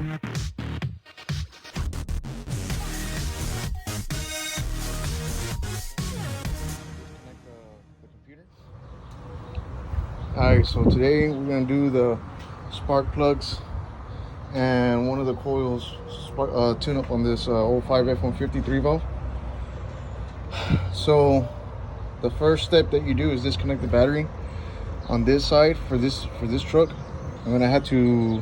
Alright, so today we're going to do the spark plugs and one of the coils tune up on this 05 F-150 3valve. So the first step that you do is disconnect the battery on this side for this truck. I'm going to have to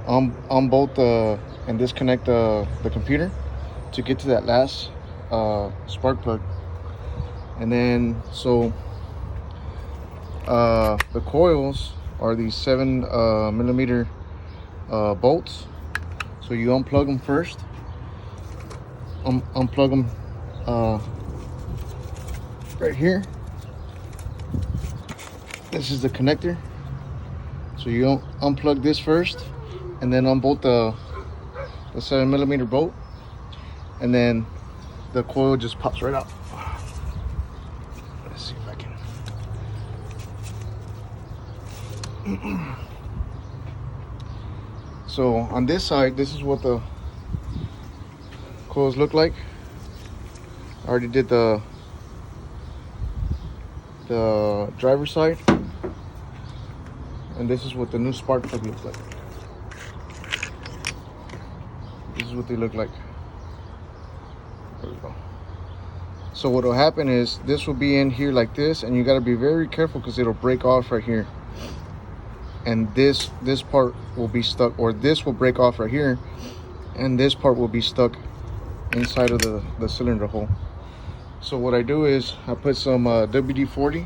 unbolt and disconnect the computer to get to that last spark plug. And then the coils are these 7mm bolts. So you unplug them first. Unplug them right here. This is the connector. So you unplug this first, and then unbolt the 7mm bolt, and then the coil just pops right out. Let's see if I can. So on this side, this is what the coils look like. I already did the driver's side, and this is what the new spark plug looks like. This is what they look like. There we go. So what will happen is this will be in here like this, and you got to be very careful because it'll break off right here, and this part will be stuck, or this will break off right here, and this part will be stuck inside of the cylinder hole. So what I do is I put some WD-40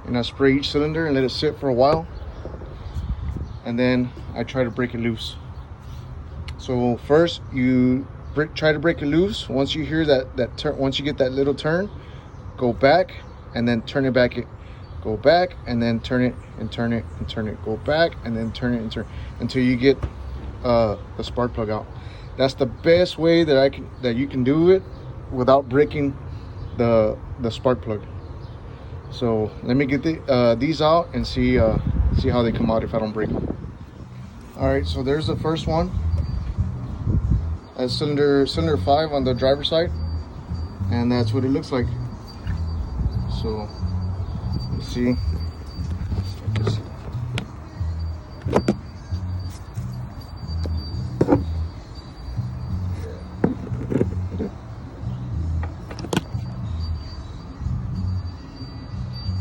and I spray each cylinder and let it sit for a while, and then I try to break it loose. So first you try to break it loose. Once you hear that turn, once you get that little turn, go back and then turn it back. Go back and then turn it and turn it and turn it. Go back and then turn it and turn until you get the spark plug out. That's the best way that you can do it without breaking the spark plug. So let me get these out and see how they come out if I don't break them. All right, so there's the first one. That's cylinder 5 on the driver's side, and that's what it looks like. So let's see.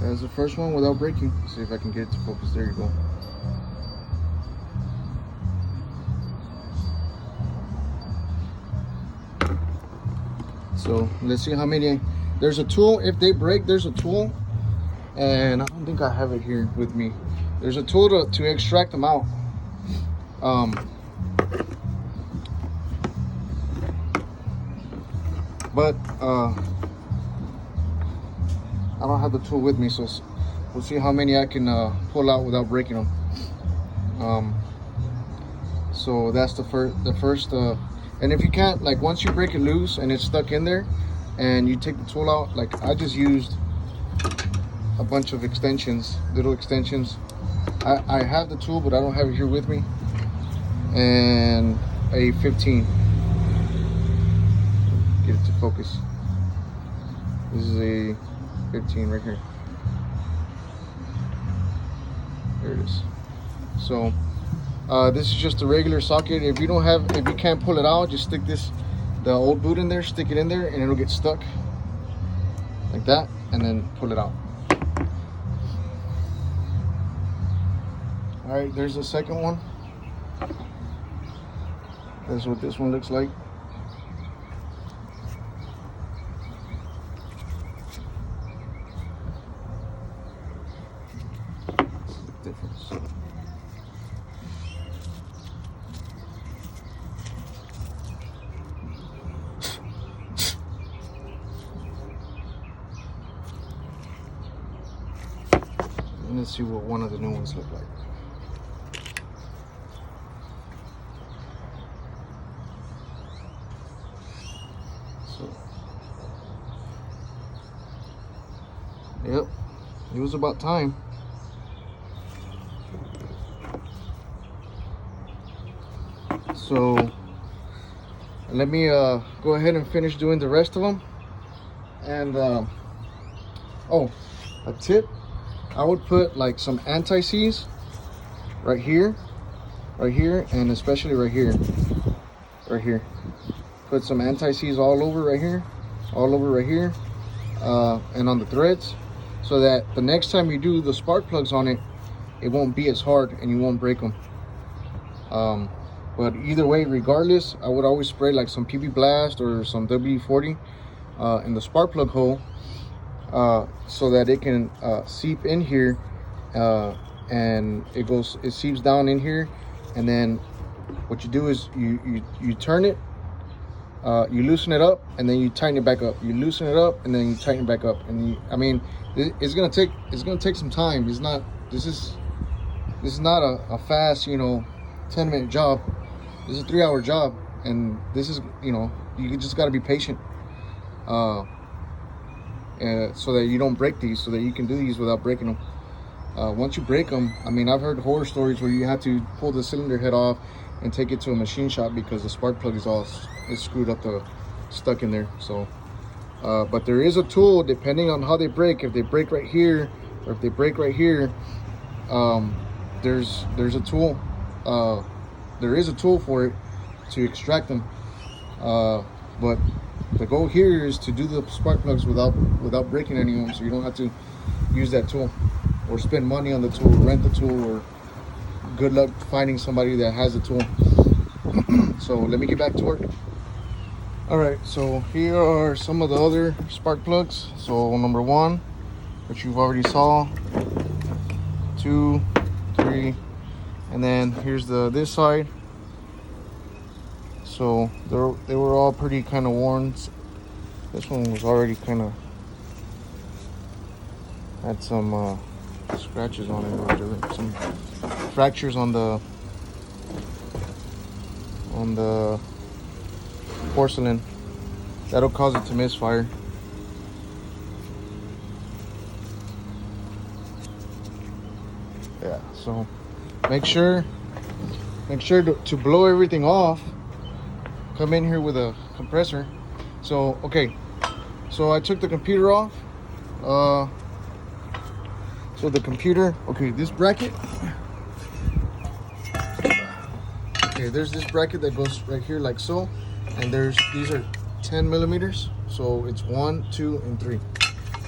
That's the first one without breaking. Let's see if I can get it to focus. There you go. So let's see how many. There's a tool. If they break, there's a tool, and I don't think I have it here with me. There's a tool to extract them out. But I don't have the tool with me, so we'll see how many I can pull out without breaking them. So that's the first. And if you can't, like, once you break it loose and it's stuck in there, and you take the tool out, like I just used a bunch of extensions, little extensions. I have the tool, but I don't have it here with me. And a 15. Get it to focus. This is a 15 right here. There it is. So this is just a regular socket. If you can't pull it out, just stick the old boot in there, stick it in there, and it'll get stuck like that, and then pull it out. All right, there's the second one. That's what this one looks like. Difference. And let's see what one of the new ones look like. So, yep, it was about time. So let me go ahead and finish doing the rest of them. And oh, a tip, I would put like some anti-seize right here, and especially right here. Put some anti-seize all over right here, and on the threads, so that the next time you do the spark plugs on it, it won't be as hard and you won't break them. But either way, regardless, I would always spray like some PB Blast or some WD-40 in the spark plug hole, so that it can seep in here, and it seeps down in here. And then what you do is you turn it, you loosen it up, and then you tighten it back up. You loosen it up, and then you tighten it back up. And I mean, it's gonna take some time. This is not a fast, 10-minute job. This is a 3-hour job, and this is, you just got to be patient, so that you don't break these, so that you can do these without breaking them. Once you break them, I mean, I've heard horror stories where you have to pull the cylinder head off and take it to a machine shop because the spark plug is screwed up, stuck in there. So but there is a tool, depending on how they break. If they break right here, or if they break right here, there's a tool. There is a tool for it to extract them, but the goal here is to do the spark plugs without breaking any of them, so you don't have to use that tool or spend money on the tool, rent the tool, or good luck finding somebody that has the tool. So let me get back to work. All right, so here are some of the other spark plugs. So number 1, which you've already saw, 2, 3, and then here's this side. So they were all pretty kind of worn. This one was already kind of had some scratches on it, or whatever, some fractures on the porcelain. That'll cause it to misfire. Yeah, so make sure to blow everything off. Come in here with a compressor. So okay, so I took the computer off. So the computer, okay, this bracket, okay, there's this bracket that goes right here like so, and these are 10 millimeters, so it's 1, 2, and 3,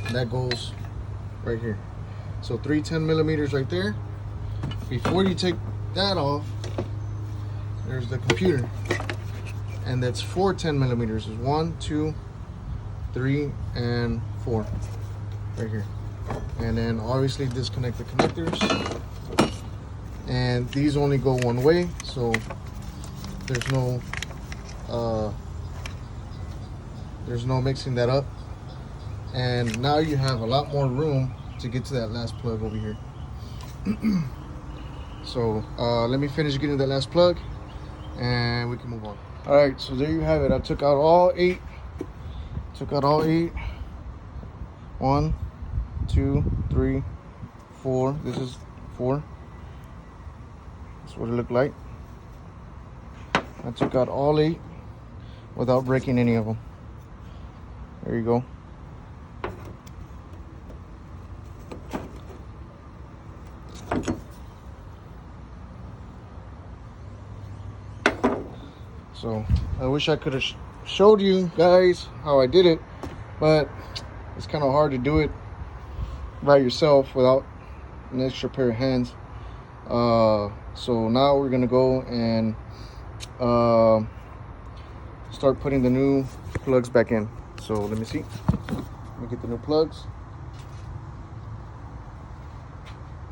and that goes right here. So 3 10 millimeters right there. Before you take that off, there's the computer, and that's 4 10 millimeters. Is 1, 2, 3, and 4 right here. And then obviously disconnect the connectors, and these only go one way, so there's no mixing that up. And now you have a lot more room to get to that last plug over here. So let me finish getting that last plug and we can move on. All right, so there you have it. I took out all 8. 1, 2, 3, 4. This is 4. That's what it looked like. I took out all 8 without breaking any of them. There you go. So I wish I could have showed you guys how I did it, but it's kind of hard to do it by yourself without an extra pair of hands. So now we're gonna go and start putting the new plugs back in. So let me see. Let me get the new plugs.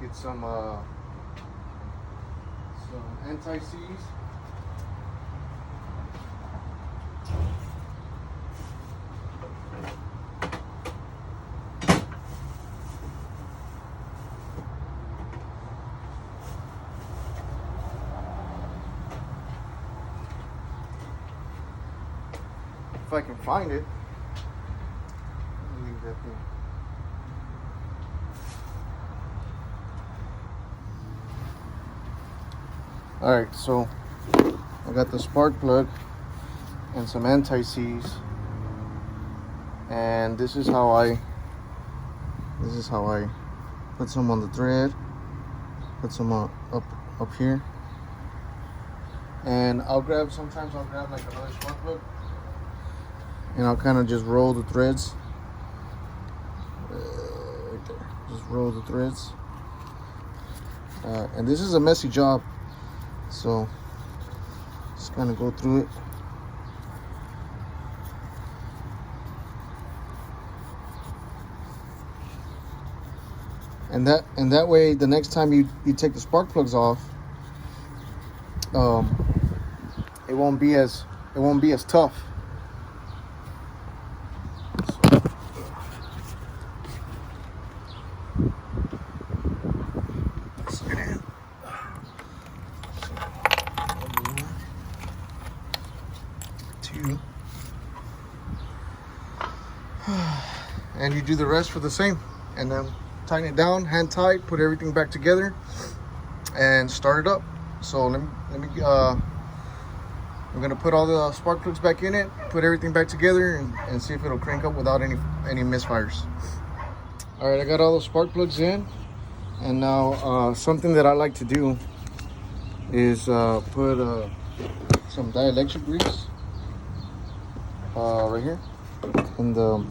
Get some anti-seize. If I can find it. Leave that there. All right, so got the spark plug and some anti-seize, and this is how I put some on the thread, put some up here, and sometimes I'll grab like another spark plug, and I'll kind of just roll the threads right there. Just roll the threads, and this is a messy job, so just kind of go through it. And that way, the next time you take the spark plugs off, it won't be as tough. And you do the rest for the same, and then tighten it down, hand tight, put everything back together, and start it up. So let me I'm gonna put all the spark plugs back in it, put everything back together, and see if it'll crank up without any misfires. All right, I got all the spark plugs in, and now something that I like to do is put some dielectric grease right here in the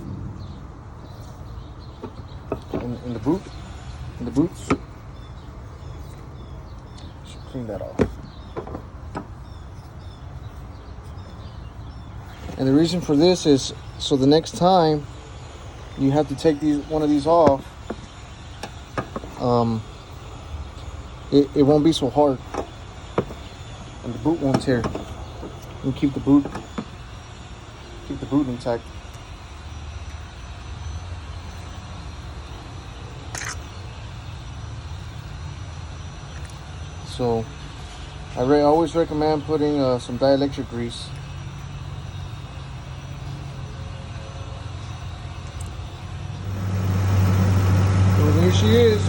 boots. Should clean that off. And the reason for this is so the next time you have to take one of these off, it won't be so hard, and the boot won't tear. You keep the boot intact. So I always recommend putting some dielectric grease. Well, there she is,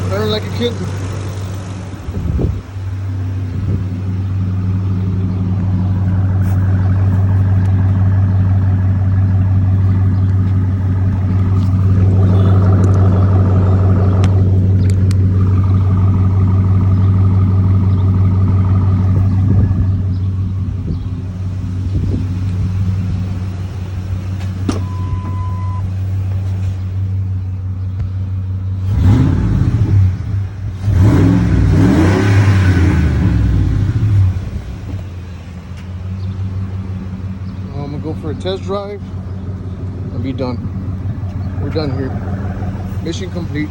burning like a kitten. I'm gonna go for a test drive and be done. We're done here. Mission complete.